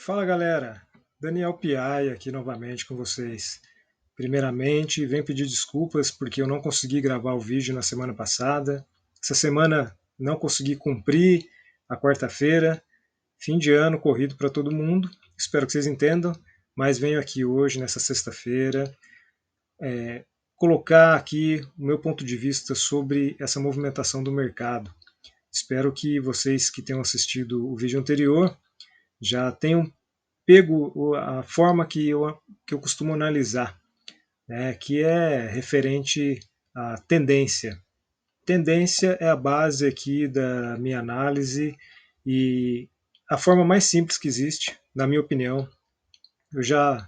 Fala galera, Daniel Piai aqui novamente com vocês. Primeiramente, venho pedir desculpas porque eu não consegui gravar o vídeo na semana passada. Essa semana não consegui cumprir a quarta-feira, fim de ano corrido para todo mundo. Espero que vocês entendam, mas venho aqui hoje, nessa sexta-feira, colocar aqui o meu ponto de vista sobre essa movimentação do mercado. Espero que vocês que tenham assistido o vídeo anterior já tenham pego a forma que eu costumo analisar, né, que é referente à tendência. Tendência é a base aqui da minha análise e a forma mais simples que existe, na minha opinião. Eu já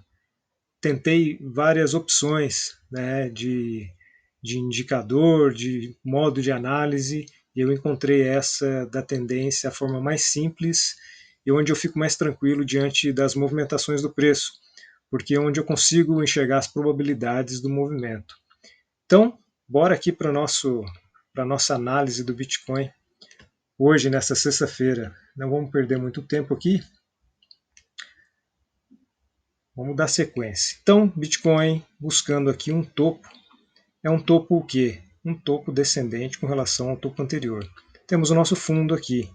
tentei várias opções, né, de indicador, de modo de análise, e eu encontrei essa da tendência, a forma mais simples e onde eu fico mais tranquilo diante das movimentações do preço, porque é onde eu consigo enxergar as probabilidades do movimento. Então, bora aqui para a nossa análise do Bitcoin hoje, nessa sexta-feira. Não vamos perder muito tempo aqui, vamos dar sequência. Então, Bitcoin buscando aqui um topo. É um topo o quê? Um topo descendente com relação ao topo anterior. Temos o nosso fundo aqui.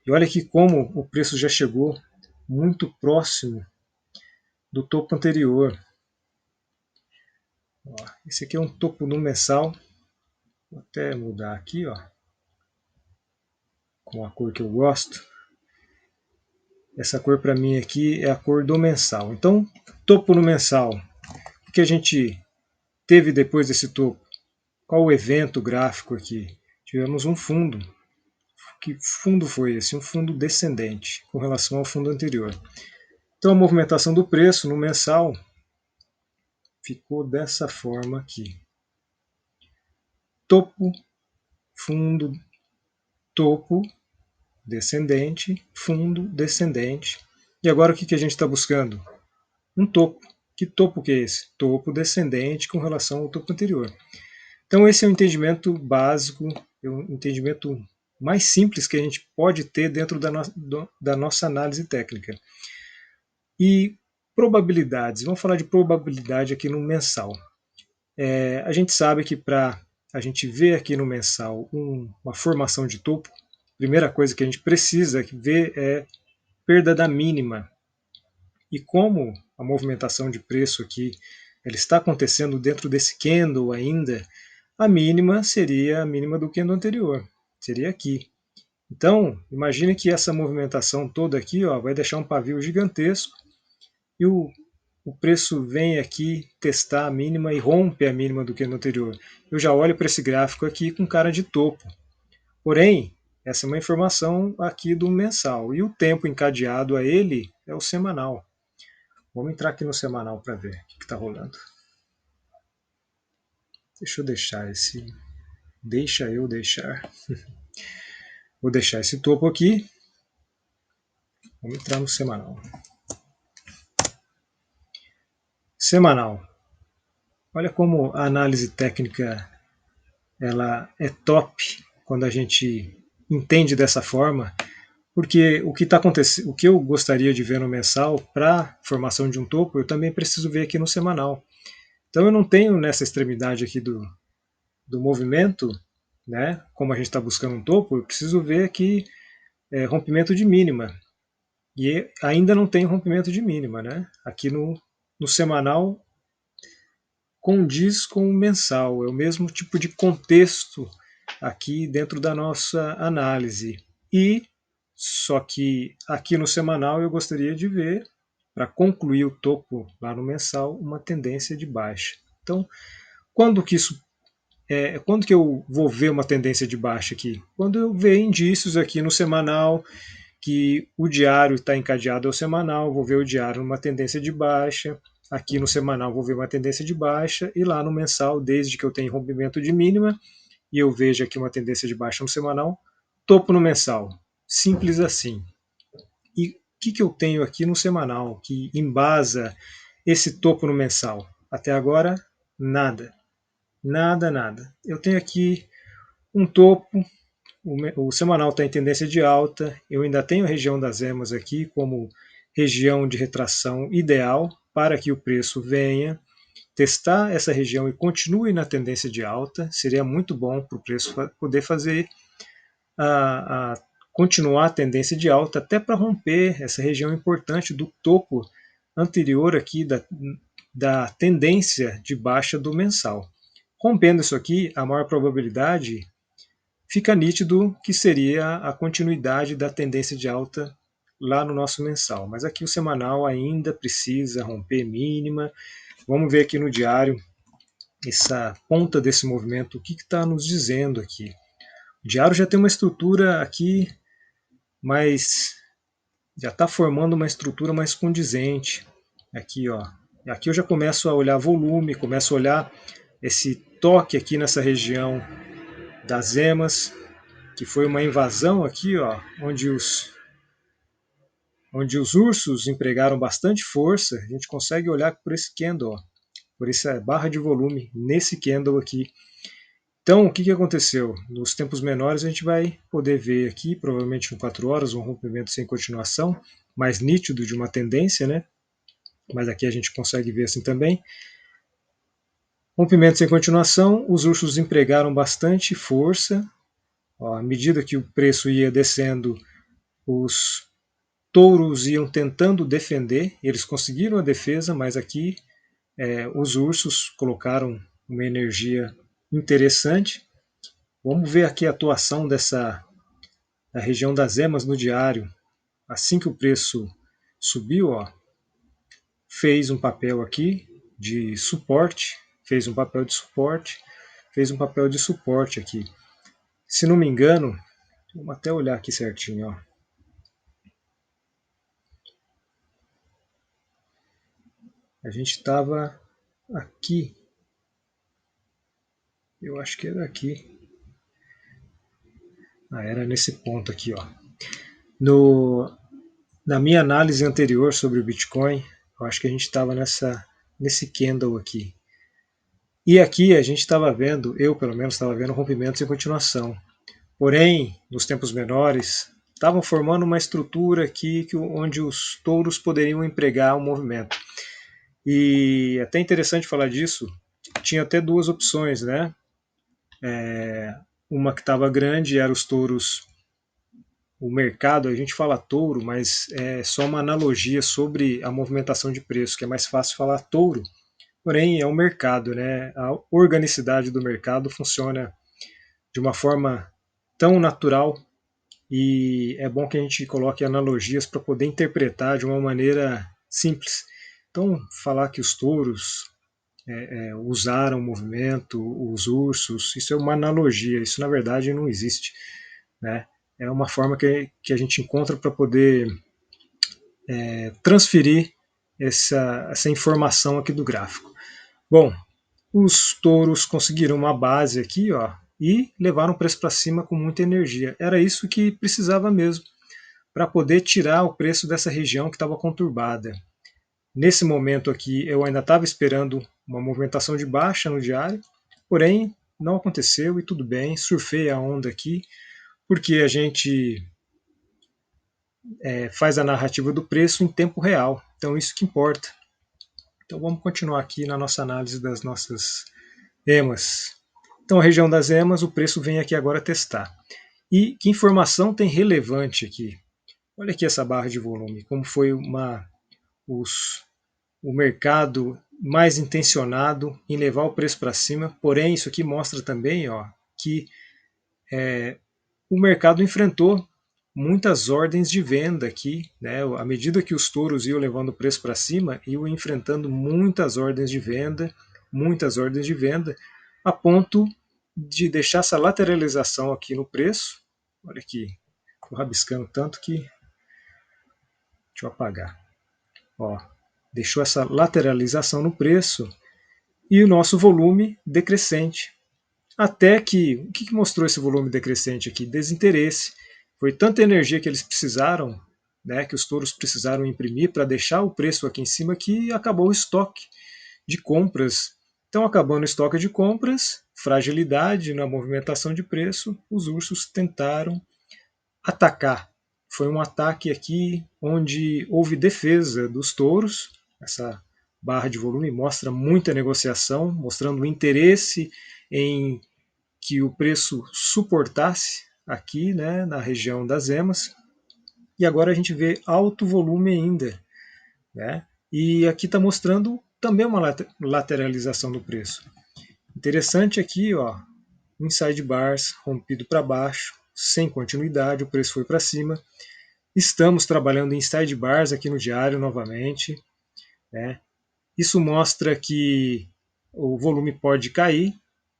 E olha aqui como o preço já chegou muito próximo do topo anterior. Ó, esse aqui é um topo no mensal. Vou até mudar aqui, ó, com a cor que eu gosto. Essa cor para mim aqui é a cor do mensal. Então, topo no mensal. O que a gente teve depois desse topo? Qual o evento gráfico aqui? Tivemos um fundo. Que fundo foi esse? Um fundo descendente com relação ao fundo anterior. Então a movimentação do preço no mensal ficou dessa forma aqui. Topo, fundo, topo, descendente, fundo, descendente. E agora o que a gente está buscando? Um topo. Que topo que é esse? Topo descendente com relação ao topo anterior. Então esse é o entendimento básico, é o entendimento mais simples que a gente pode ter dentro da nossa análise técnica. E probabilidades, vamos falar de probabilidade aqui no mensal. A gente sabe que para a gente ver aqui no mensal uma formação de topo, a primeira coisa que a gente precisa ver é perda da mínima. E como a movimentação de preço aqui ela está acontecendo dentro desse candle ainda, a mínima seria a mínima do candle anterior, seria aqui. Então, imagine que essa movimentação toda aqui ó, vai deixar um pavio gigantesco e o preço vem aqui testar a mínima e rompe a mínima do que no anterior. Eu já olho para esse gráfico aqui com cara de topo. Porém, essa é uma informação aqui do mensal. E o tempo encadeado a ele é o semanal. Vamos entrar aqui no semanal para ver o que está rolando. Deixa eu deixar esse. Deixa eu deixar. Vou deixar esse topo aqui. Vamos entrar no semanal. Semanal. Olha como a análise técnica ela é top quando a gente entende dessa forma, porque o que está acontecendo, o que eu gostaria de ver no mensal para formação de um topo, eu também preciso ver aqui no semanal. Então eu não tenho nessa extremidade aqui do movimento, né? Como a gente está buscando um topo, eu preciso ver aqui rompimento de mínima. E ainda não tem rompimento de mínima, né? Aqui no semanal condiz com o mensal, é o mesmo tipo de contexto aqui dentro da nossa análise. E só que aqui no semanal eu gostaria de ver, para concluir o topo lá no mensal, uma tendência de baixa. Então, quando que isso quando que eu vou ver uma tendência de baixa aqui? Quando eu ver indícios aqui no semanal que o diário está encadeado ao semanal, vou ver o diário numa tendência de baixa, aqui no semanal vou ver uma tendência de baixa, e lá no mensal, desde que eu tenha rompimento de mínima, e eu vejo aqui uma tendência de baixa no semanal, topo no mensal. Simples assim. E o que eu tenho aqui no semanal que embasa esse topo no mensal? Até agora, nada. Nada, nada. Eu tenho aqui um topo, o semanal está em tendência de alta, eu ainda tenho a região das EMAs aqui como região de retração ideal para que o preço venha testar essa região e continue na tendência de alta. Seria muito bom para o preço poder fazer a continuar a tendência de alta até para romper essa região importante do topo anterior aqui da tendência de baixa do mensal. Rompendo isso aqui, a maior probabilidade fica nítido que seria a continuidade da tendência de alta lá no nosso mensal. Mas aqui o semanal ainda precisa romper mínima. Vamos ver aqui no diário essa ponta desse movimento, o que está nos dizendo aqui. O diário já tem uma estrutura aqui, mas já está formando uma estrutura mais condizente. Aqui, ó. Aqui eu já começo a olhar volume, começo a olhar esse toque aqui nessa região das emas, que foi uma invasão aqui, ó, onde os ursos empregaram bastante força. A gente consegue olhar por esse candle, ó, por essa barra de volume nesse candle aqui. Então, o que aconteceu? Nos tempos menores a gente vai poder ver aqui, provavelmente em 4 horas, um rompimento sem continuação, mais nítido de uma tendência, né? Mas aqui a gente consegue ver assim também. Rompimento sem continuação, os ursos empregaram bastante força. Ó, à medida que o preço ia descendo, os touros iam tentando defender, eles conseguiram a defesa, mas aqui os ursos colocaram uma energia interessante. Vamos ver aqui a atuação da região das emas no diário. Assim que o preço subiu, ó, fez um papel aqui de suporte, fez um papel de suporte, fez um papel de suporte aqui. Se não me engano, vamos até olhar aqui certinho, ó. A gente estava aqui, eu acho que era aqui. Era nesse ponto aqui, ó. Na minha análise anterior sobre o Bitcoin, eu acho que a gente estava nesse candle aqui. E aqui a gente estava vendo, eu pelo menos estava vendo rompimentos em continuação. Porém, nos tempos menores, estavam formando uma estrutura aqui onde os touros poderiam empregar o movimento. E é até interessante falar disso, tinha até duas opções, né? Uma que estava grande era os touros, o mercado, a gente fala touro, mas é só uma analogia sobre a movimentação de preço, que é mais fácil falar touro, porém é o mercado, né? A organicidade do mercado funciona de uma forma tão natural e é bom que a gente coloque analogias para poder interpretar de uma maneira simples. Então, falar que os touros usaram o movimento, os ursos, isso é uma analogia, isso na verdade não existe, né? É uma forma que a gente encontra para poder transferir essa informação aqui do gráfico. Bom, os touros conseguiram uma base aqui, ó, e levaram o preço para cima com muita energia. Era isso que precisava mesmo, para poder tirar o preço dessa região que estava conturbada. Nesse momento aqui, eu ainda estava esperando uma movimentação de baixa no diário, porém não aconteceu e tudo bem, surfei a onda aqui, porque a gente faz a narrativa do preço em tempo real, então isso que importa. Então vamos continuar aqui na nossa análise das nossas emas. Então a região das emas, o preço vem aqui agora testar. E que informação tem relevante aqui? Olha aqui essa barra de volume, como foi o mercado mais intencionado em levar o preço para cima, porém isso aqui mostra também, ó, que o mercado enfrentou muitas ordens de venda aqui, né? À medida que os touros iam levando o preço para cima, iam enfrentando muitas ordens de venda, a ponto de deixar essa lateralização aqui no preço. Olha aqui, estou rabiscando tanto que... Deixa eu apagar. Ó, deixou essa lateralização no preço e o nosso volume decrescente. Até que, o que mostrou esse volume decrescente aqui? Desinteresse. Foi tanta energia que eles precisaram, né, que os touros precisaram imprimir para deixar o preço aqui em cima, que acabou o estoque de compras. Então, acabando o estoque de compras, fragilidade na movimentação de preço, os ursos tentaram atacar foi um ataque aqui onde houve defesa dos touros. Essa barra de volume mostra muita negociação, mostrando o interesse em que o preço suportasse aqui, né, na região das EMAs. E agora a gente vê alto volume ainda, né? E aqui está mostrando também uma lateralização do preço. Interessante aqui, ó, inside bars rompido para baixo, sem continuidade, o preço foi para cima. Estamos trabalhando em inside bars aqui no diário novamente, né? Isso mostra que o volume pode cair.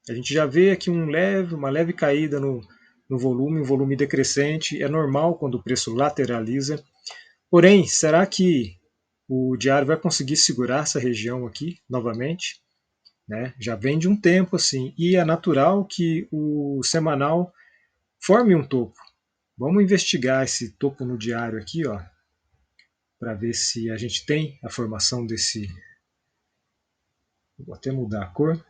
A gente já vê aqui uma leve caída no volume, um volume decrescente. É normal quando o preço lateraliza. Porém, será que o diário vai conseguir segurar essa região aqui novamente? Né? Já vem de um tempo assim. E é natural que o semanal forme um topo. Vamos investigar esse topo no diário aqui, ó, para ver se a gente tem a formação desse. Vou até mudar a cor.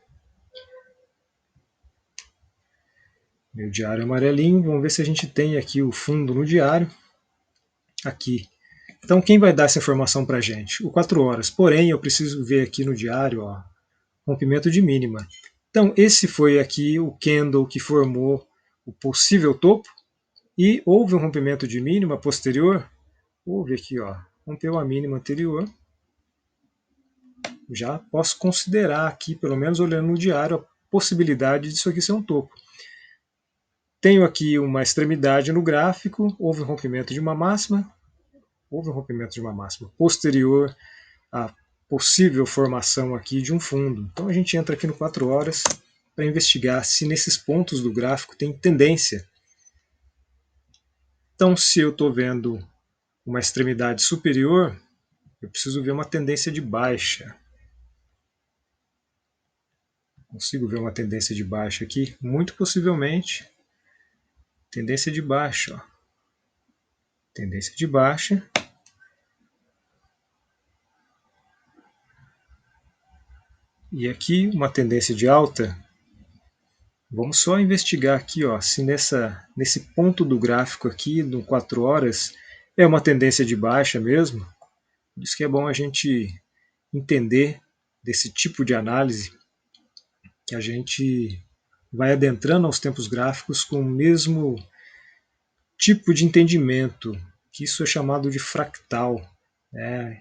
Meu diário amarelinho. Vamos ver se a gente tem aqui o fundo no diário. Aqui. Então, quem vai dar essa informação para a gente? O 4 horas. Porém, eu preciso ver aqui no diário, ó, rompimento de mínima. Então, esse foi aqui o candle que formou o possível topo. E houve um rompimento de mínima posterior. Houve aqui, ó, rompeu a mínima anterior. Já posso considerar aqui, pelo menos olhando no diário, a possibilidade disso aqui ser um topo. Tenho aqui uma extremidade no gráfico, houve um rompimento de uma máxima, posterior à possível formação aqui de um fundo. Então a gente entra aqui no 4 horas para investigar se nesses pontos do gráfico tem tendência. Então, se eu estou vendo uma extremidade superior, eu preciso ver uma tendência de baixa. Consigo ver uma tendência de baixa aqui? Muito possivelmente. Tendência de baixa. Ó. Tendência de baixa. E aqui uma tendência de alta. Vamos só investigar aqui, ó, se nesse ponto do gráfico aqui, no 4 horas, é uma tendência de baixa mesmo. Por isso que é bom a gente entender desse tipo de análise, que a gente vai adentrando aos tempos gráficos com o mesmo tipo de entendimento, que isso é chamado de fractal.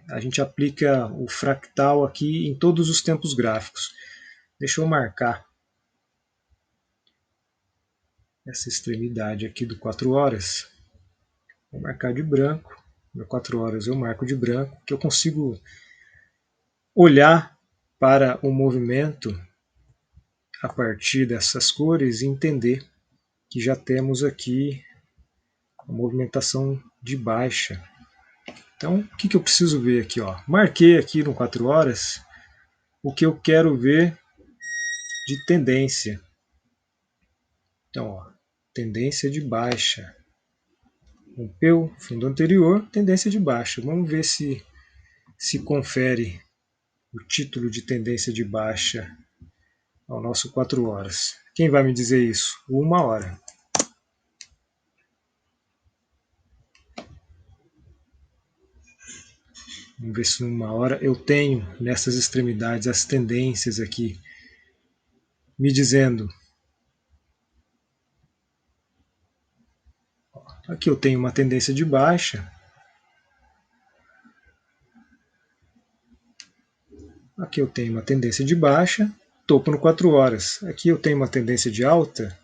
A gente aplica o fractal aqui em todos os tempos gráficos. Deixa eu marcar essa extremidade aqui do 4 horas. Vou marcar de branco. No 4 horas eu marco de branco, que eu consigo olhar para o movimento a partir dessas cores e entender que já temos aqui a movimentação de baixa. Então, o que eu preciso ver aqui? Ó? Marquei aqui no 4 horas o que eu quero ver de tendência. Então, ó, tendência de baixa. Rompeu fundo anterior, tendência de baixa. Vamos ver se confere o título de tendência de baixa ao nosso 4 horas. Quem vai me dizer isso? O 1 hora. Vamos ver se numa hora eu tenho nessas extremidades as tendências aqui me dizendo. Aqui eu tenho uma tendência de baixa. Aqui eu tenho uma tendência de baixa, topo no 4 horas. Aqui eu tenho uma tendência de alta.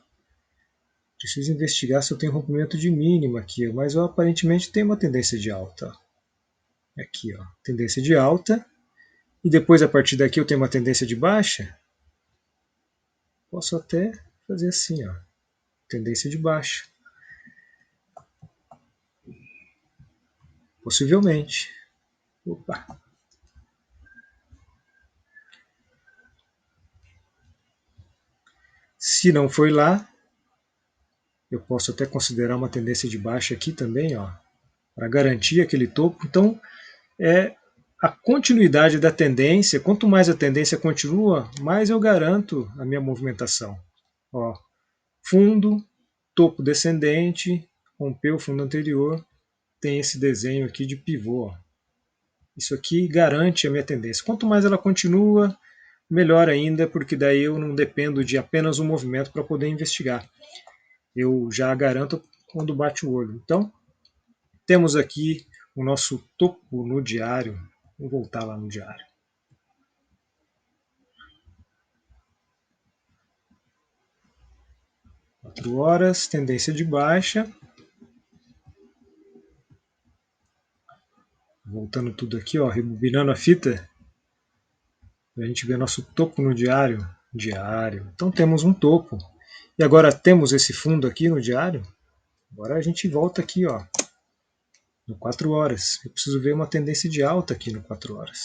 Preciso investigar se eu tenho rompimento de mínima aqui, mas eu aparentemente tenho uma tendência de alta. Aqui, ó, tendência de alta. E depois, a partir daqui, eu tenho uma tendência de baixa. Posso até fazer assim, ó, tendência de baixa. Possivelmente. Opa. Se não foi lá, eu posso até considerar uma tendência de baixa aqui também, ó, para garantir aquele topo. Então, é a continuidade da tendência. Quanto mais a tendência continua, mais eu garanto a minha movimentação. Ó, fundo, topo descendente, rompeu o fundo anterior, tem esse desenho aqui de pivô. Ó. Isso aqui garante a minha tendência. Quanto mais ela continua, melhor ainda, porque daí eu não dependo de apenas um movimento para poder investigar. Eu já garanto quando bate o olho. Então, temos aqui o nosso topo no diário. Vou voltar lá no diário. Quatro horas, tendência de baixa. Voltando tudo aqui, ó, rebobinando a fita, a gente vê nosso topo no diário. Diário. Então temos um topo. E agora temos esse fundo aqui no diário. Agora a gente volta aqui, ó, no 4 horas. Eu preciso ver uma tendência de alta aqui no 4 horas.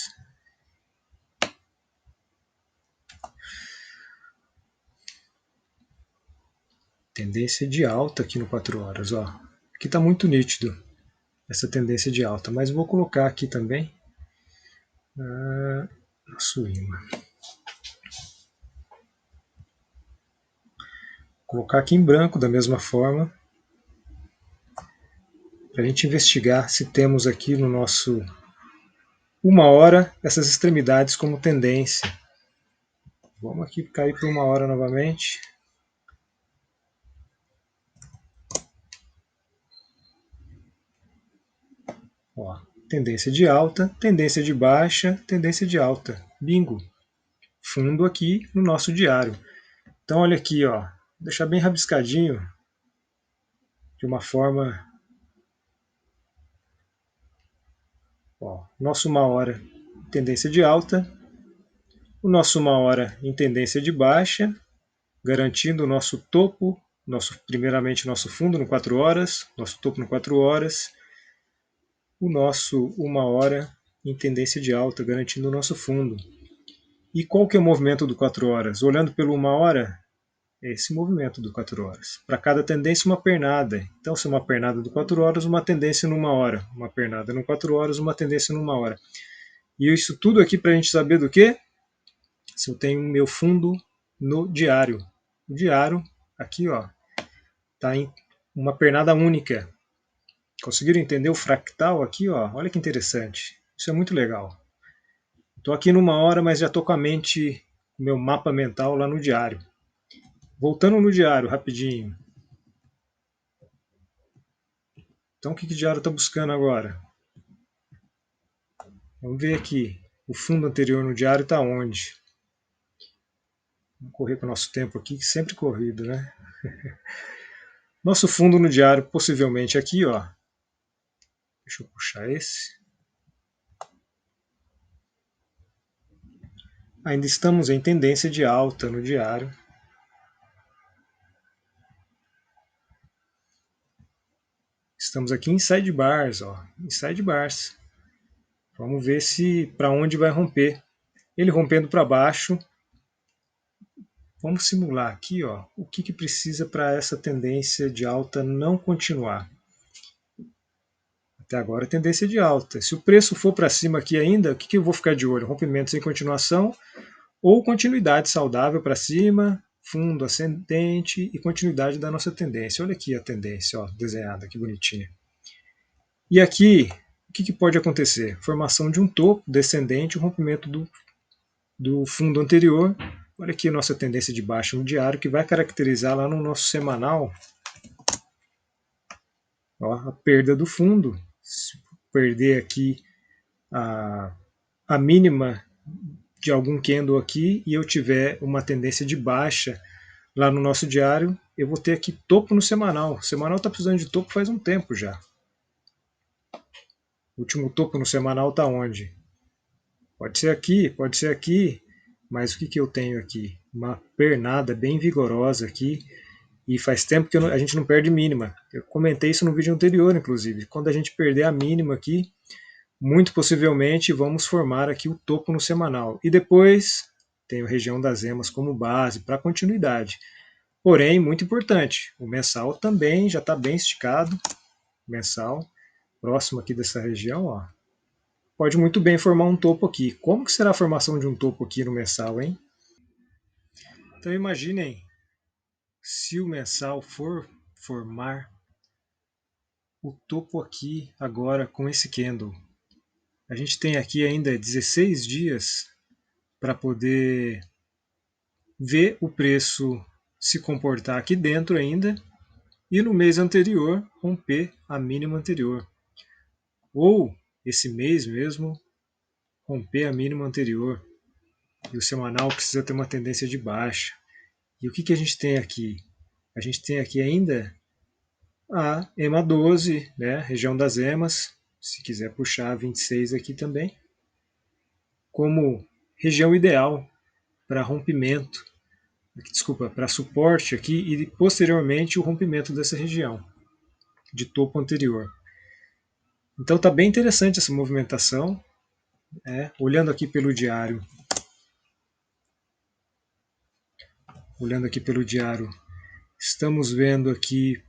Tendência de alta aqui no 4 horas, ó. Aqui está muito nítido essa tendência de alta, mas vou colocar aqui também nosso imã. Colocar aqui em branco da mesma forma, para a gente investigar se temos aqui no nosso 1 hora essas extremidades como tendência. Vamos aqui cair para 1 hora novamente. Ó, tendência de alta, tendência de baixa, tendência de alta. Bingo! Fundo aqui no nosso diário. Então olha aqui, ó, vou deixar bem rabiscadinho, de uma forma. Ó, nosso 1 hora tendência de alta, o nosso 1 hora em tendência de baixa, garantindo o nosso topo, primeiramente nosso fundo no 4 horas, nosso topo no 4 horas, o nosso 1 hora em tendência de alta, garantindo o nosso fundo. E qual que é o movimento do 4 horas? Olhando pelo 1 hora, é esse movimento do 4 horas. Para cada tendência, uma pernada. Então, se é uma pernada do 4 horas, uma tendência numa hora. Uma pernada no 4 horas, uma tendência numa hora. E isso tudo aqui para a gente saber do quê? Se eu tenho meu fundo no diário. O diário, aqui, ó, está em uma pernada única. Conseguiram entender o fractal aqui? Ó? Olha que interessante. Isso é muito legal. Estou aqui numa hora, mas já estou com a mente, meu mapa mental lá no diário. Voltando no diário, rapidinho. Então, o que o diário está buscando agora? Vamos ver aqui. O fundo anterior no diário está onde? Vamos correr com o nosso tempo aqui, que sempre corrido, né? Nosso fundo no diário, possivelmente aqui, ó. Deixa eu puxar esse. Ainda estamos em tendência de alta no diário. Estamos aqui em sidebars, ó. Em sidebars. Vamos ver se para onde vai romper. Ele rompendo para baixo. Vamos simular aqui, ó, o que precisa para essa tendência de alta não continuar. Até agora tendência de alta. Se o preço for para cima aqui ainda, o que eu vou ficar de olho? Rompimentos em continuação ou continuidade saudável para cima, fundo ascendente e continuidade da nossa tendência. Olha aqui a tendência, ó, desenhada, que bonitinha. E aqui, o que pode acontecer? Formação de um topo descendente, o rompimento do fundo anterior. Olha aqui a nossa tendência de baixa no diário, que vai caracterizar lá no nosso semanal, ó, a perda do fundo. Se perder aqui a mínima de algum candle aqui e eu tiver uma tendência de baixa lá no nosso diário, eu vou ter aqui topo no semanal. O semanal está precisando de topo faz um tempo já. O último topo no semanal está onde? Pode ser aqui, mas o que eu tenho aqui? Uma pernada bem vigorosa aqui, e faz tempo que a gente não perde mínima. Eu comentei isso no vídeo anterior, inclusive. Quando a gente perder a mínima aqui, muito possivelmente vamos formar aqui o topo no semanal. E depois tem a região das emas como base para continuidade. Porém, muito importante, o mensal também já está bem esticado. Mensal, próximo aqui dessa região, ó, pode muito bem formar um topo aqui. Como que será a formação de um topo aqui no mensal, hein? Então imaginem se o mensal for formar o topo aqui agora com esse candle. A gente tem aqui ainda 16 dias para poder ver o preço se comportar aqui dentro ainda e no mês anterior romper a mínima anterior. Ou esse mês mesmo romper a mínima anterior. E o semanal precisa ter uma tendência de baixa. E o que a gente tem aqui? A gente tem aqui ainda a EMA 12, né, região das EMAs, se quiser puxar a 26 aqui também, como região ideal para rompimento, desculpa, para suporte aqui e posteriormente o rompimento dessa região de topo anterior. Então está bem interessante essa movimentação. Olhando aqui pelo diário, estamos vendo aqui,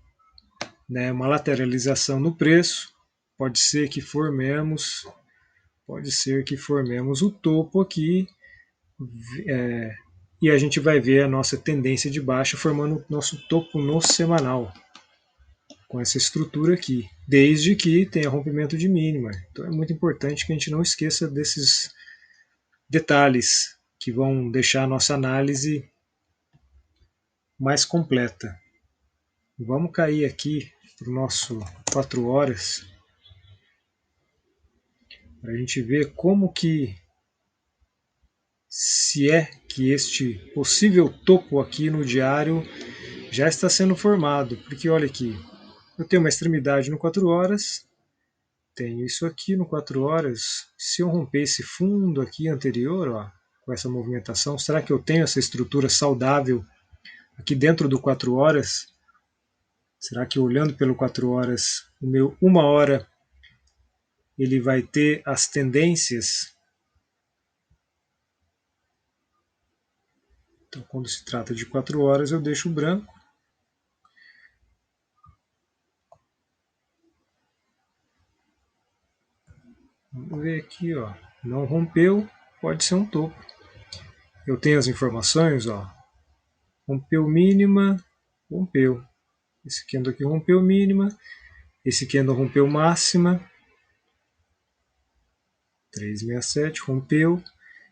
né, uma lateralização no preço. Pode ser que formemos o topo aqui, e a gente vai ver a nossa tendência de baixa formando o nosso topo no semanal, com essa estrutura aqui, desde que tenha rompimento de mínima. Então é muito importante que a gente não esqueça desses detalhes que vão deixar a nossa análise mais completa. Vamos cair aqui para o nosso 4 horas, para a gente ver como que, se é que este possível topo aqui no diário já está sendo formado. Porque olha aqui, eu tenho uma extremidade no 4 horas, tenho isso aqui no 4 horas. Se eu romper esse fundo aqui anterior, ó, com essa movimentação, será que eu tenho essa estrutura saudável aqui dentro do 4 horas? Será que olhando pelo 4 horas, o meu 1 hora ele vai ter as tendências? Então, quando se trata de 4 horas, eu deixo branco. Vamos ver aqui, ó. Não rompeu, pode ser um topo. Eu tenho as informações, ó. Rompeu mínima, rompeu. Esse candle aqui rompeu mínima, esse candle rompeu máxima, 367, rompeu,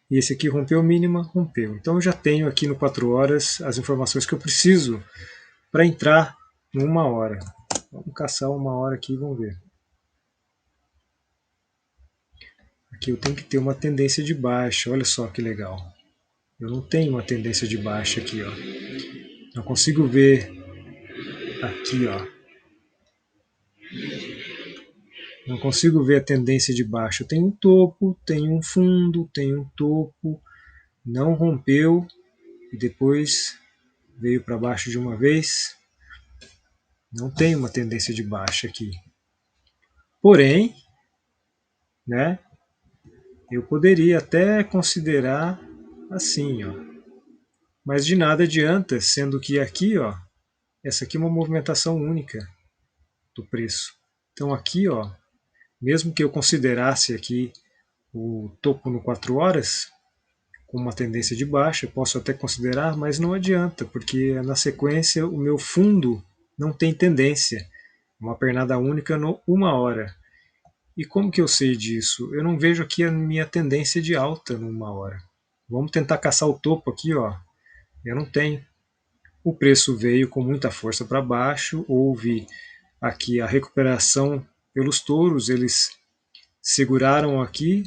e esse aqui rompeu mínima, rompeu. Então eu já tenho aqui no 4 horas as informações que eu preciso para entrar em 1 hora. Vamos caçar 1 hora aqui e vamos ver. Aqui eu tenho que ter uma tendência de baixa, olha só que legal. Eu não tenho uma tendência de baixa aqui, ó. Não consigo ver aqui, ó. Não consigo ver a tendência de baixa. Eu tenho um topo, tenho um fundo, tenho um topo, não rompeu e depois veio para baixo de uma vez. Não tem uma tendência de baixa aqui. Porém, né, eu poderia até considerar assim, ó. Mas de nada adianta, sendo que aqui, ó, essa aqui é uma movimentação única do preço. Então aqui, ó, mesmo que eu considerasse aqui o topo no 4 horas, com uma tendência de baixa, posso até considerar, mas não adianta, porque na sequência o meu fundo não tem tendência, uma pernada única no 1 hora. E como que eu sei disso? Eu não vejo aqui a minha tendência de alta no 1 hora. Vamos tentar caçar o topo aqui, ó. Eu não tenho. O preço veio com muita força para baixo, houve aqui a recuperação pelos touros, eles seguraram aqui,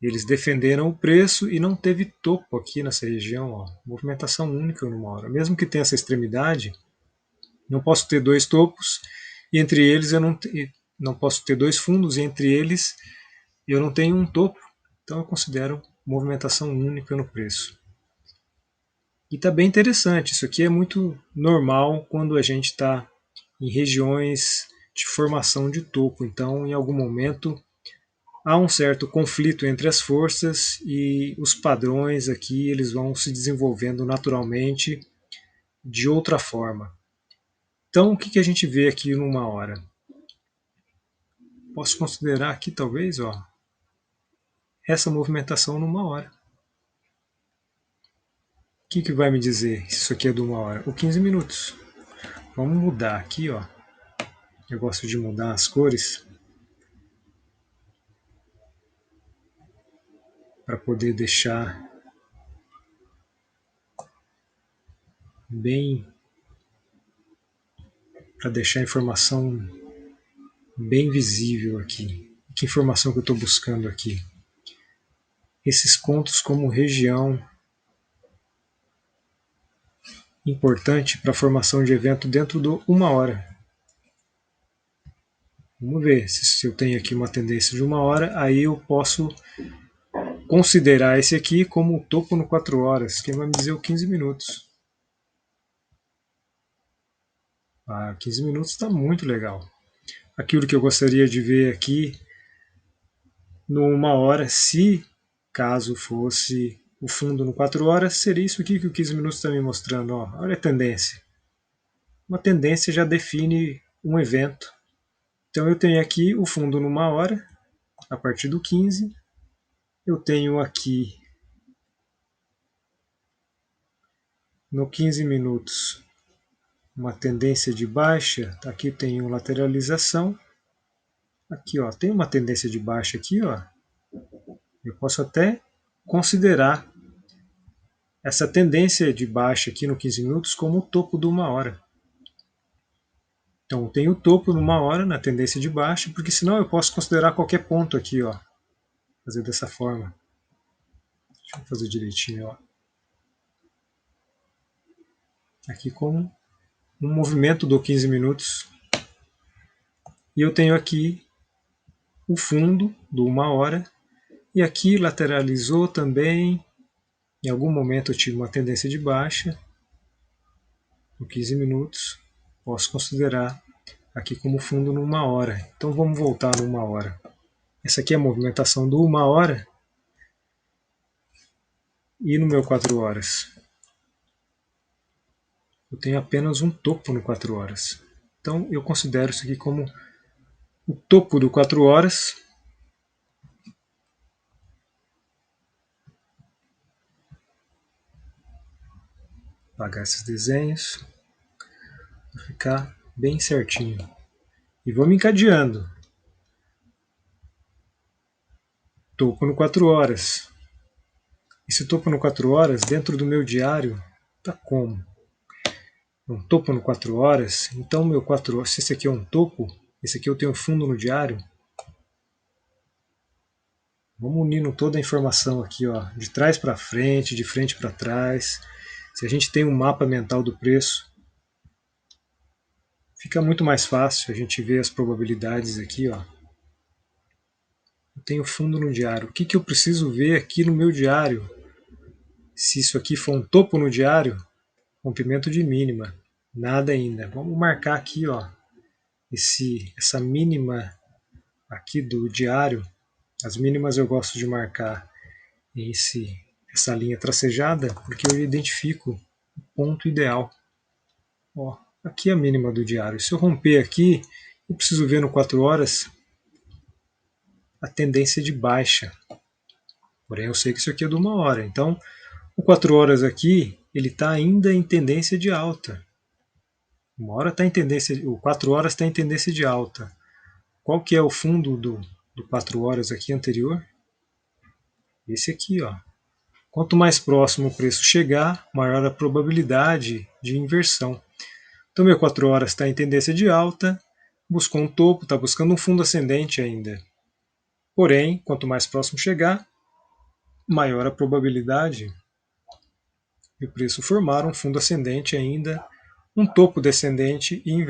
eles defenderam o preço e não teve topo aqui nessa região, ó. Movimentação única numa hora. Mesmo que tenha essa extremidade, não posso ter dois topos e entre eles eu não posso ter dois fundos e entre eles eu não tenho um topo. Então eu considero movimentação única no preço. E está bem interessante. Isso aqui é muito normal quando a gente está em regiões de formação de topo. Então, em algum momento, há um certo conflito entre as forças e os padrões aqui eles vão se desenvolvendo naturalmente de outra forma. Então, o que a gente vê aqui numa hora? Posso considerar aqui, talvez, ó, essa movimentação numa hora. O que vai me dizer se isso aqui é de 1 hora? Ou 15 minutos. Vamos mudar aqui, ó. Eu gosto de mudar as cores para poder deixar bem, para deixar a informação bem visível aqui. Que informação que eu estou buscando aqui? Esses pontos como região importante para a formação de evento dentro do 1 hora. Vamos ver se eu tenho aqui uma tendência de 1 hora, aí eu posso considerar esse aqui como o topo no 4 horas, que vai me dizer o 15 minutos. 15 minutos está muito legal. Aquilo que eu gostaria de ver aqui no 1 hora, se caso fosse o fundo no 4 horas, seria isso aqui que o 15 minutos está me mostrando. Ó. Olha a tendência. Uma tendência já define um evento. Então eu tenho aqui o fundo no 1 hora, a partir do 15. Eu tenho aqui no 15 minutos uma tendência de baixa. Aqui tem uma lateralização. Aqui ó, tem uma tendência de baixa aqui, ó. Eu posso até considerar essa tendência de baixa aqui no 15 minutos como o topo de 1 hora. Então tem o topo numa hora na tendência de baixa, porque senão eu posso considerar qualquer ponto aqui, ó. Fazer dessa forma. Deixa eu fazer direitinho, ó. Aqui como um movimento do 15 minutos. E eu tenho aqui o fundo do 1 hora. E aqui lateralizou também. Em algum momento eu tive uma tendência de baixa. No 15 minutos. Posso considerar aqui como fundo no 1 hora. Então vamos voltar no 1 hora. Essa aqui é a movimentação do 1 hora. E no meu 4 horas. Eu tenho apenas um topo no 4 horas. Então eu considero isso aqui como o topo do 4 horas. Apagar esses desenhos para ficar bem certinho. E vou me encadeando. Topo no 4 horas. Esse topo no 4 horas, dentro do meu diário, está como? Um topo no 4 horas. Então, meu 4 horas, se esse aqui é um topo, esse aqui eu tenho fundo no diário. Vamos unindo toda a informação aqui, ó, de trás para frente, de frente para trás. Se a gente tem um mapa mental do preço, fica muito mais fácil a gente ver as probabilidades aqui, ó. Eu tenho fundo no diário. O que, que eu preciso ver aqui no meu diário? Se isso aqui for um topo no diário, rompimento de mínima. Nada ainda. Vamos marcar aqui, ó, essa mínima aqui do diário. As mínimas eu gosto de marcar essa linha tracejada, porque eu identifico o ponto ideal. Ó, aqui é a mínima do diário. Se eu romper aqui, eu preciso ver no 4 horas a tendência de baixa. Porém, eu sei que isso aqui é de 1 hora. Então, o 4 horas aqui, ele está ainda em tendência de alta. 1 hora está em tendência, o 4 horas está em tendência de alta. Qual que é o fundo do 4 horas aqui anterior? Esse aqui, ó. Quanto mais próximo o preço chegar, maior a probabilidade de inversão. Então, meu 4 horas está em tendência de alta, buscou um topo, está buscando um fundo ascendente ainda. Porém, quanto mais próximo chegar, maior a probabilidade de o preço formar um fundo ascendente ainda, um topo descendente e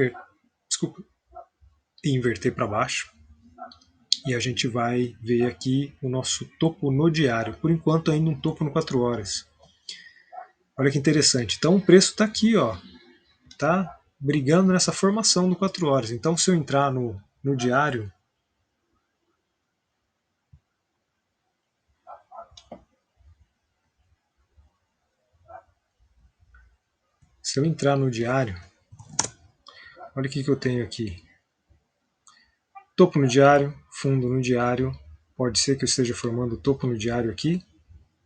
inverter para baixo. E a gente vai ver aqui o nosso topo no diário. Por enquanto, ainda um topo no 4 horas. Olha que interessante. Então, o preço está aqui, ó. Está brigando nessa formação do 4 horas. Então, se eu entrar no diário, olha o que eu tenho aqui. Topo no diário, fundo no diário. Pode ser que eu esteja formando topo no diário aqui.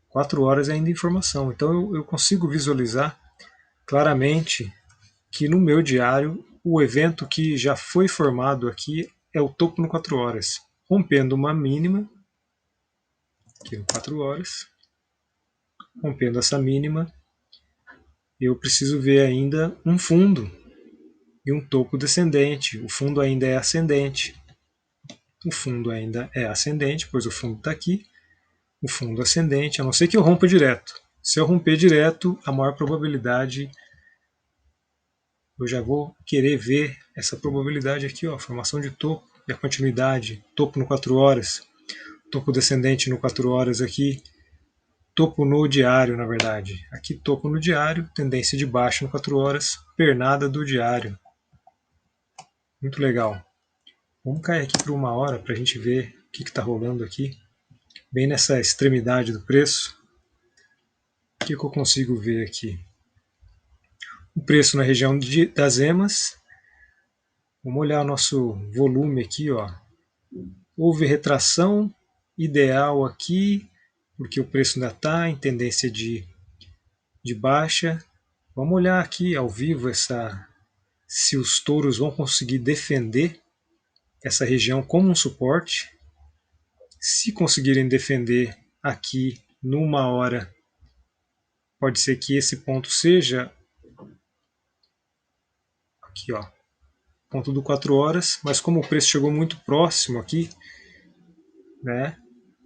4 horas é ainda informação. Então eu consigo visualizar claramente que no meu diário o evento que já foi formado aqui é o topo no 4 horas, rompendo uma mínima, aqui no 4 horas, rompendo essa mínima, eu preciso ver ainda um fundo e um topo descendente. O fundo ainda é ascendente. O fundo ainda é ascendente, pois o fundo está aqui. O fundo ascendente, a não ser que eu rompa direto. Se eu romper direto, a maior probabilidade, eu já vou querer ver essa probabilidade aqui, ó, formação de topo e a continuidade, topo no 4 horas, topo descendente no 4 horas aqui, topo no diário, na verdade. Aqui topo no diário, tendência de baixa no 4 horas, pernada do diário. Muito legal. Vamos cair aqui para 1 hora para a gente ver o que está rolando aqui. Bem nessa extremidade do preço. O que eu consigo ver aqui? O preço na região das EMAs. Vamos olhar o nosso volume aqui, ó. Houve retração ideal aqui, porque o preço ainda está em tendência de baixa. Vamos olhar aqui ao vivo se os touros vão conseguir defender essa região como um suporte. Se conseguirem defender aqui numa hora, pode ser que esse ponto seja aqui, ó, ponto do 4 horas, mas como o preço chegou muito próximo aqui, né,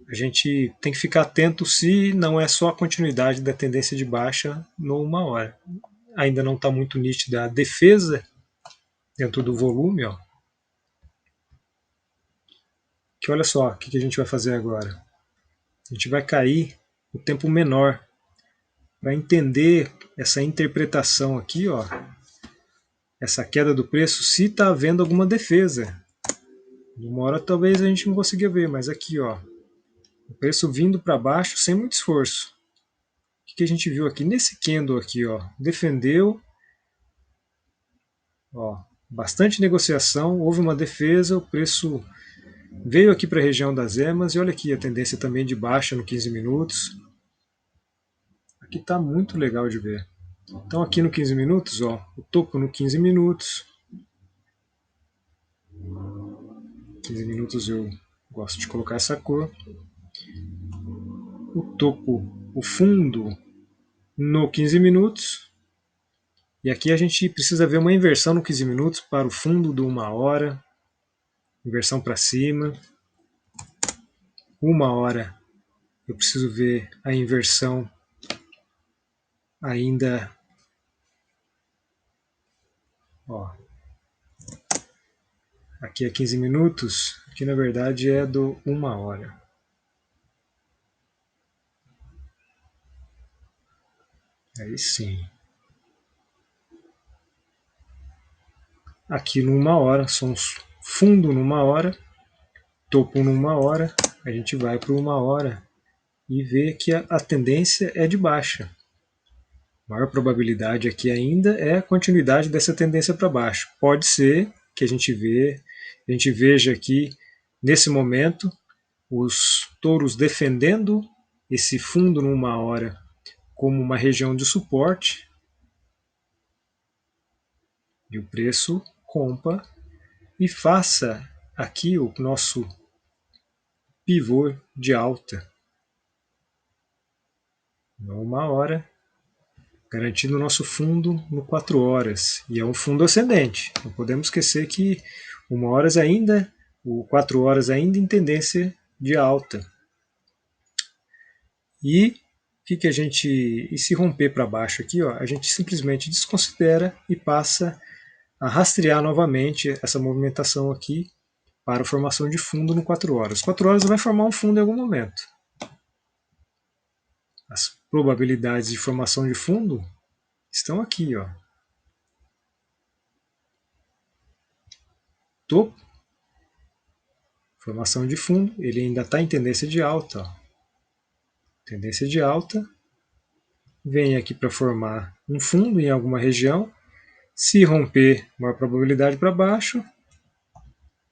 a gente tem que ficar atento se não é só a continuidade da tendência de baixa no 1 hora. Ainda não está muito nítida a defesa dentro do volume, ó. Que olha só o que a gente vai fazer agora. A gente vai cair o tempo menor para entender essa interpretação aqui, ó, essa queda do preço, se está havendo alguma defesa. De 1 hora talvez a gente não consiga ver, mas aqui, ó, o preço vindo para baixo sem muito esforço. O que a gente viu aqui nesse candle aqui, ó, defendeu, ó, bastante negociação, houve uma defesa, o preço veio aqui para a região das EMAs e olha aqui a tendência também de baixa no 15 minutos. Aqui está muito legal de ver. Então aqui no 15 minutos, ó, o topo no 15 minutos. 15 minutos eu gosto de colocar essa cor. O topo, o fundo no 15 minutos. E aqui a gente precisa ver uma inversão no 15 minutos para o fundo do 1 hora. Inversão para cima. 1 hora eu preciso ver a inversão ainda. Ó, aqui é 15 minutos, aqui na verdade é do 1 hora. Aí sim. Aqui no 1 hora, somos fundo numa hora, topo numa hora, a gente vai para 1 hora e vê que a tendência é de baixa. A maior probabilidade aqui ainda é a continuidade dessa tendência para baixo. Pode ser que a gente veja aqui, nesse momento, os touros defendendo esse fundo numa hora como uma região de suporte e o preço rompa e faça aqui o nosso pivô de alta. Numa hora, garantindo o nosso fundo no 4 horas. E é um fundo ascendente. Não podemos esquecer que 1 hora ainda, o 4 horas ainda em tendência de alta. E que a gente, e se romper para baixo aqui, ó, a gente simplesmente desconsidera e passa a rastrear novamente essa movimentação aqui para a formação de fundo no 4 horas. 4 horas vai formar um fundo em algum momento. As probabilidades de formação de fundo estão aqui, ó. Topo, formação de fundo, ele ainda está em tendência de alta, ó. Tendência de alta, vem aqui para formar um fundo em alguma região. Se romper, maior probabilidade para baixo.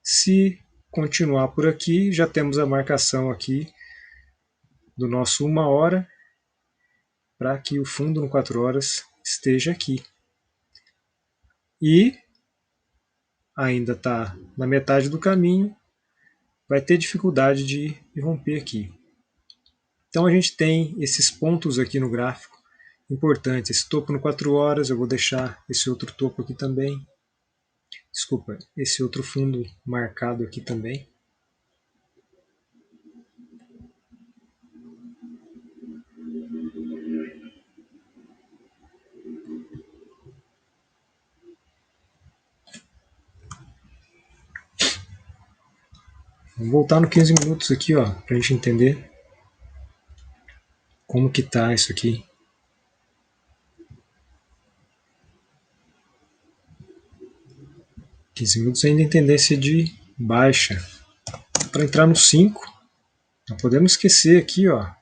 Se continuar por aqui, já temos a marcação aqui do nosso 1 hora para que o fundo no 4 horas esteja aqui. E ainda está na metade do caminho, vai ter dificuldade de romper aqui. Então a gente tem esses pontos aqui no gráfico importantes. Esse topo no 4 horas, eu vou deixar esse outro topo aqui também. Desculpa, esse outro fundo marcado aqui também. Vamos voltar no 15 minutos aqui, ó, para a gente entender como que tá isso aqui. 15 minutos ainda em tendência de baixa. Para entrar no 5, não podemos esquecer aqui, ó.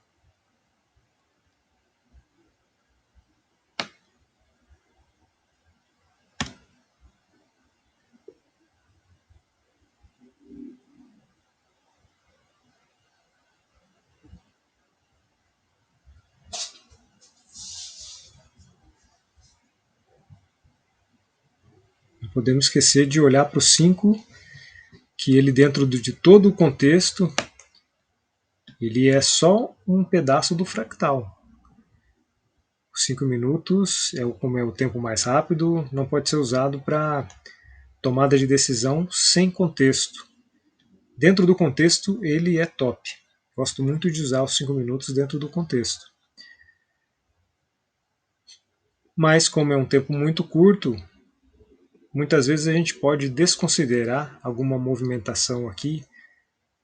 Não podemos esquecer de olhar para o 5, que ele dentro de todo o contexto, ele é só um pedaço do fractal. Os 5 minutos, como é o tempo mais rápido, não pode ser usado para tomada de decisão sem contexto. Dentro do contexto, ele é top. Gosto muito de usar os 5 minutos dentro do contexto. Mas como é um tempo muito curto, muitas vezes a gente pode desconsiderar alguma movimentação aqui,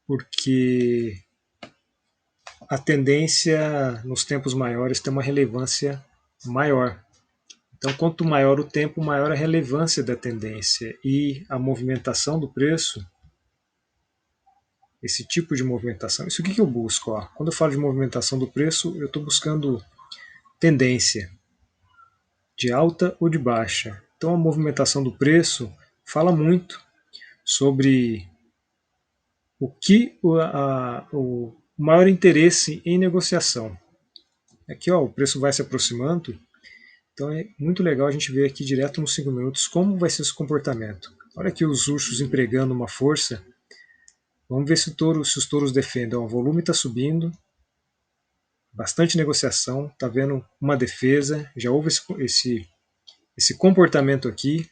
porque a tendência nos tempos maiores tem uma relevância maior. Então, quanto maior o tempo, maior a relevância da tendência e a movimentação do preço, esse tipo de movimentação. Isso aqui que eu busco. Ó. Quando eu falo de movimentação do preço, eu estou buscando tendência de alta ou de baixa. Então, a movimentação do preço fala muito sobre o maior interesse em negociação. Aqui ó, o preço vai se aproximando, então é muito legal a gente ver aqui direto nos 5 minutos como vai ser esse comportamento. Olha aqui os ursos empregando uma força. Vamos ver se os touros defendem. Ó, o volume está subindo, bastante negociação, está vendo uma defesa, já houve esse comportamento aqui.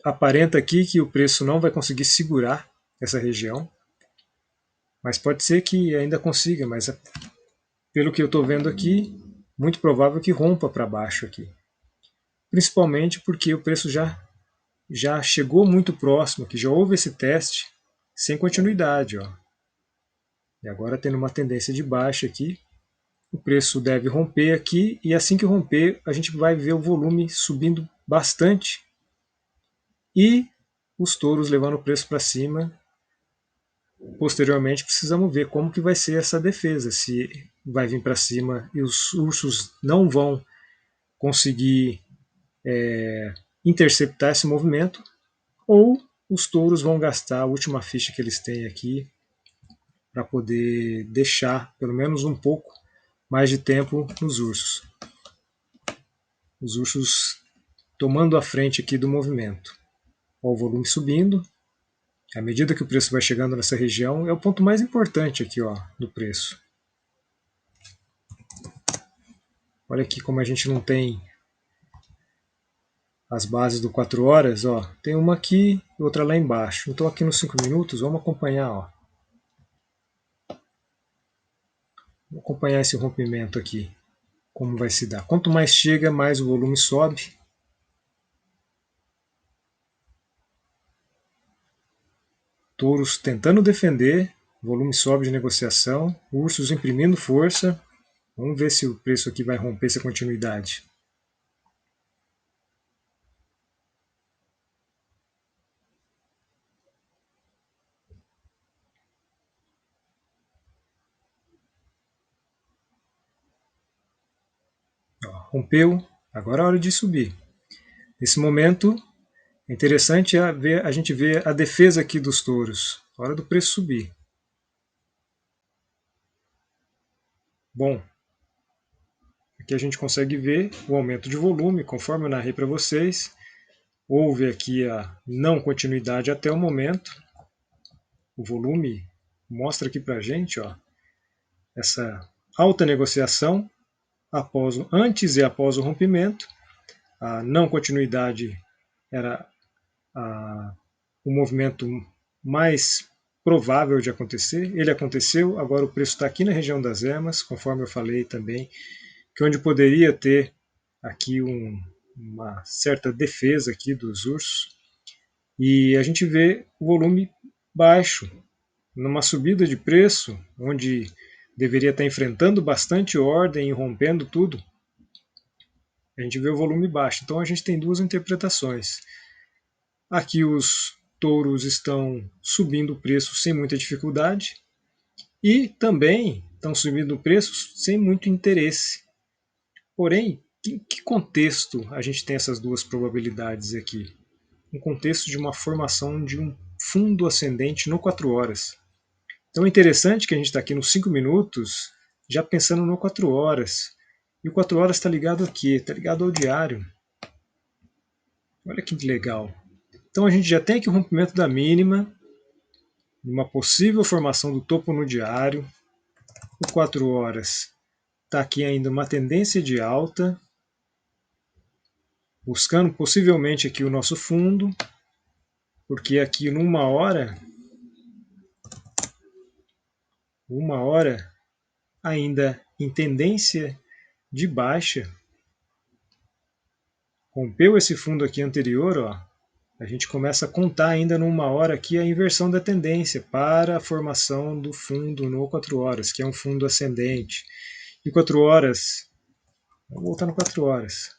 Aparenta aqui que o preço não vai conseguir segurar essa região, mas pode ser que ainda consiga, mas pelo que eu estou vendo aqui, muito provável que rompa para baixo aqui. Principalmente porque o preço já chegou muito próximo, que já houve esse teste sem continuidade. Ó. E agora tendo uma tendência de baixa aqui, o preço deve romper aqui e assim que romper a gente vai ver o volume subindo bastante e os touros levando o preço para cima. Posteriormente precisamos ver como que vai ser essa defesa, se vai vir para cima e os ursos não vão conseguir interceptar esse movimento, ou os touros vão gastar a última ficha que eles têm aqui para poder deixar pelo menos um pouco mais de tempo nos ursos. Os ursos tomando a frente aqui do movimento. Ó, o volume subindo. À medida que o preço vai chegando nessa região, é o ponto mais importante aqui ó, do preço. Olha aqui como a gente não tem as bases do 4 horas, ó, tem uma aqui e outra lá embaixo. Então aqui nos 5 minutos, vamos acompanhar, ó. Vamos acompanhar esse rompimento aqui, como vai se dar. Quanto mais chega, mais o volume sobe. Touros tentando defender, volume sobe de negociação, ursos imprimindo força. Vamos ver se o preço aqui vai romper essa continuidade. Ó, rompeu, agora é hora de subir. Nesse momento, é interessante a gente ver a defesa aqui dos touros. Hora do preço subir. Bom, aqui a gente consegue ver o aumento de volume, conforme eu narrei para vocês. houve aqui a não continuidade até o momento. O volume mostra aqui para a gente, ó, essa alta negociação antes e após o rompimento. A não continuidade era o movimento mais provável de acontecer. Ele aconteceu, agora o preço está aqui na região das EMAs, conforme eu falei também, que onde poderia ter aqui uma certa defesa aqui dos ursos. E a gente vê o volume baixo, numa subida de preço, onde deveria estar enfrentando bastante ordem e rompendo tudo, a gente vê o volume baixo. Então a gente tem duas interpretações. Aqui os touros estão subindo o preço sem muita dificuldade e também estão subindo o preço sem muito interesse. Porém, em que contexto a gente tem essas duas probabilidades aqui? Um contexto de uma formação de um fundo ascendente no 4 horas. Então é interessante que a gente está aqui nos 5 minutos já pensando no 4 horas. E o 4 horas está ligado a quê? Está ligado ao diário. Olha que legal. Então a gente já tem aqui o rompimento da mínima, uma possível formação do topo no diário. O 4 horas está aqui ainda uma tendência de alta, buscando possivelmente aqui o nosso fundo, porque aqui numa hora, ainda em tendência de baixa, rompeu esse fundo aqui anterior, ó, a gente começa a contar ainda numa hora aqui a inversão da tendência para a formação do fundo no 4 horas, que é um fundo ascendente. E 4 horas, vamos voltar no 4 horas.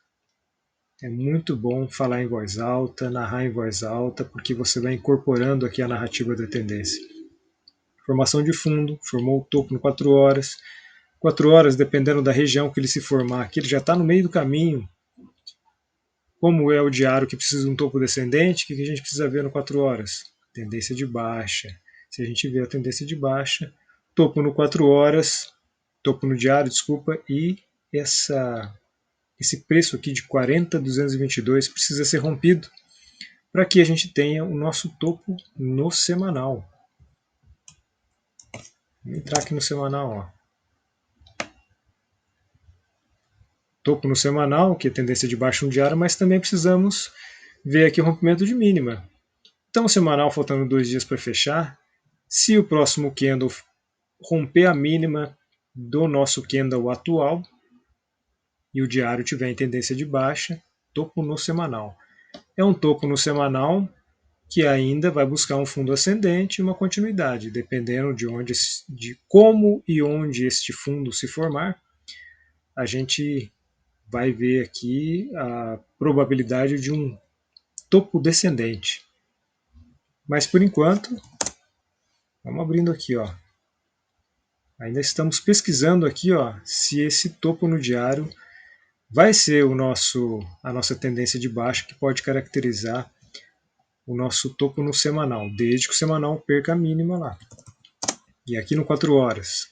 É muito bom falar em voz alta, narrar em voz alta, porque você vai incorporando aqui a narrativa da tendência. Formação de fundo, formou o topo no 4 horas. 4 horas, dependendo da região que ele se formar aqui, ele já está no meio do caminho. Como é o diário que precisa de um topo descendente, o que a gente precisa ver no 4 horas? Tendência de baixa. Se a gente vê a tendência de baixa, topo no 4 horas, topo no diário, desculpa, e esse preço aqui de 40.222 precisa ser rompido para que a gente tenha o nosso topo no semanal. Vou entrar aqui no semanal, ó. Topo no semanal, que é tendência de baixa no diário, mas também precisamos ver aqui o rompimento de mínima. Então, o semanal faltando 2 dias para fechar. Se o próximo candle romper a mínima do nosso candle atual e o diário tiver em tendência de baixa, topo no semanal. É um topo no semanal que ainda vai buscar um fundo ascendente e uma continuidade, dependendo de como e onde este fundo se formar, a gente vai ver aqui a probabilidade de um topo descendente. Mas por enquanto, vamos abrindo aqui, ó. Ainda estamos pesquisando aqui, ó, se esse topo no diário vai ser a nossa tendência de baixa que pode caracterizar o nosso topo no semanal, desde que o semanal perca a mínima lá. E aqui no 4 horas,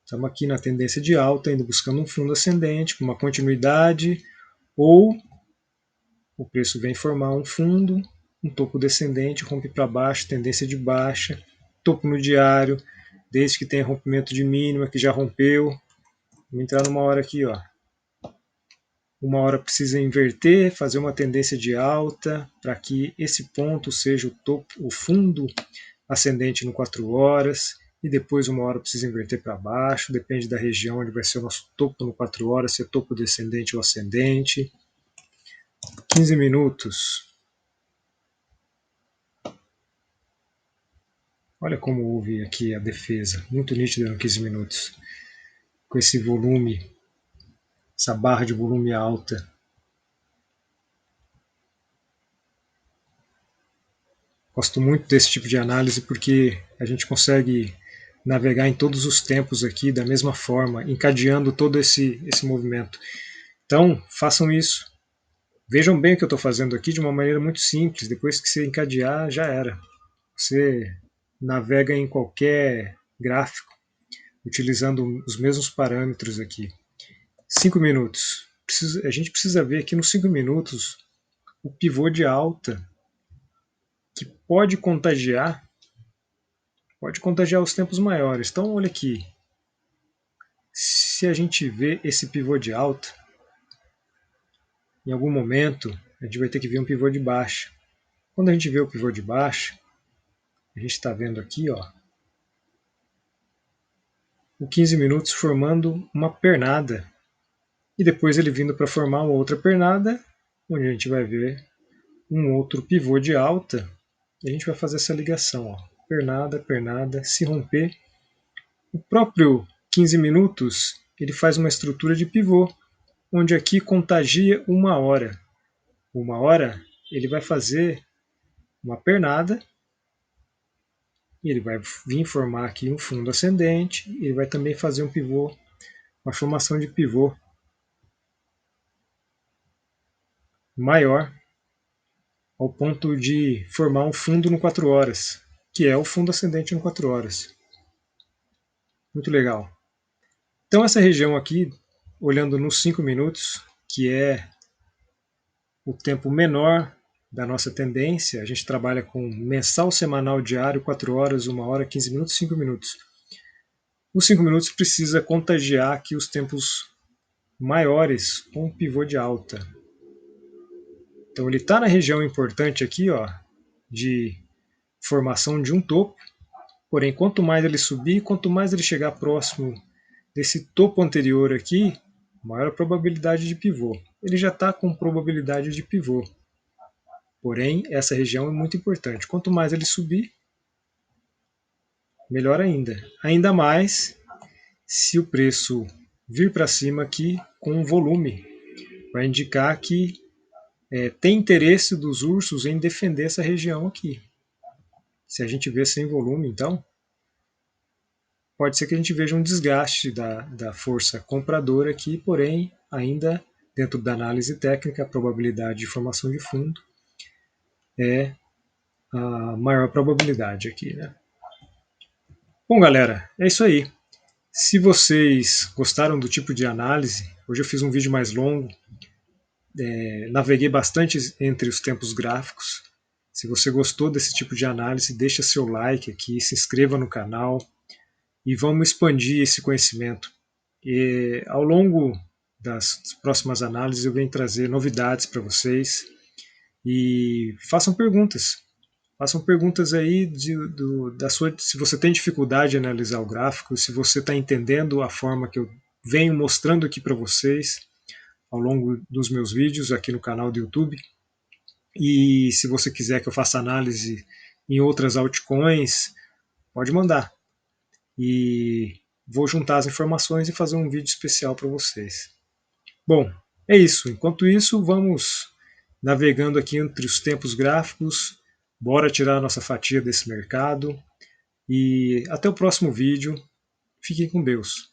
estamos aqui na tendência de alta, ainda buscando um fundo ascendente, com uma continuidade, ou o preço vem formar um fundo, um topo descendente, rompe para baixo, tendência de baixa, topo no diário, desde que tenha rompimento de mínima, que já rompeu. Vou entrar numa hora aqui, ó. Uma hora precisa inverter, fazer uma tendência de alta, para que esse ponto seja o topo, o fundo ascendente no 4 horas, e depois uma hora precisa inverter para baixo, depende da região onde vai ser o nosso topo no 4 horas, se é topo descendente ou ascendente. 15 minutos. Olha como houve aqui a defesa, muito nítida no 15 minutos. Com esse volume, essa barra de volume alta. Gosto muito desse tipo de análise porque a gente consegue navegar em todos os tempos aqui da mesma forma, encadeando todo esse movimento. Então, façam isso. Vejam bem o que eu estou fazendo aqui de uma maneira muito simples. Depois que você encadear, já era. Você navega em qualquer gráfico utilizando os mesmos parâmetros aqui. 5 minutos. A gente precisa ver aqui nos 5 minutos o pivô de alta, que pode contagiar os tempos maiores. Então, olha aqui, se a gente vê esse pivô de alta, em algum momento a gente vai ter que ver um pivô de baixa. Quando a gente vê o pivô de baixa, a gente está vendo aqui, ó, o 15 minutos formando uma pernada. E depois ele vindo para formar uma outra pernada, onde a gente vai ver um outro pivô de alta. E a gente vai fazer essa ligação, ó, pernada, pernada, se romper. O próprio 15 minutos, ele faz uma estrutura de pivô, onde aqui contagia uma hora. Uma hora, ele vai fazer uma pernada, e ele vai vir formar aqui um fundo ascendente, e ele vai também fazer um pivô, uma formação de pivô maior, ao ponto de formar um fundo no 4 horas, que é o fundo ascendente no 4 horas. Muito legal. Então essa região aqui, olhando nos 5 minutos, que é o tempo menor da nossa tendência, a gente trabalha com mensal, semanal, diário, 4 horas, 1 hora, 15 minutos, 5 minutos. Os 5 minutos precisa contagiar aqui os tempos maiores com um pivô de alta. Então ele está na região importante aqui, ó, de formação de um topo, porém quanto mais ele subir, quanto mais ele chegar próximo desse topo anterior aqui, maior a probabilidade de pivô. Ele já está com probabilidade de pivô, porém essa região é muito importante. Quanto mais ele subir, melhor ainda. Ainda mais se o preço vir para cima aqui com um volume, vai indicar que tem interesse dos ursos em defender essa região aqui. Se a gente vê sem volume, então, pode ser que a gente veja um desgaste da força compradora aqui, porém, ainda dentro da análise técnica, a probabilidade de formação de fundo é a maior probabilidade aqui, né? Bom, galera, é isso aí. Se vocês gostaram do tipo de análise, hoje eu fiz um vídeo mais longo, naveguei bastante entre os tempos gráficos. Se você gostou desse tipo de análise, deixa seu like aqui, se inscreva no canal e vamos expandir esse conhecimento. E ao longo das próximas análises eu venho trazer novidades para vocês e façam perguntas. Façam perguntas aí da sua, se você tem dificuldade de analisar o gráfico, se você está entendendo a forma que eu venho mostrando aqui para vocês ao longo dos meus vídeos aqui no canal do YouTube. E se você quiser que eu faça análise em outras altcoins, pode mandar. E vou juntar as informações e fazer um vídeo especial para vocês. Bom, é isso. Enquanto isso, vamos navegando aqui entre os tempos gráficos. Bora tirar a nossa fatia desse mercado. E até o próximo vídeo. Fiquem com Deus.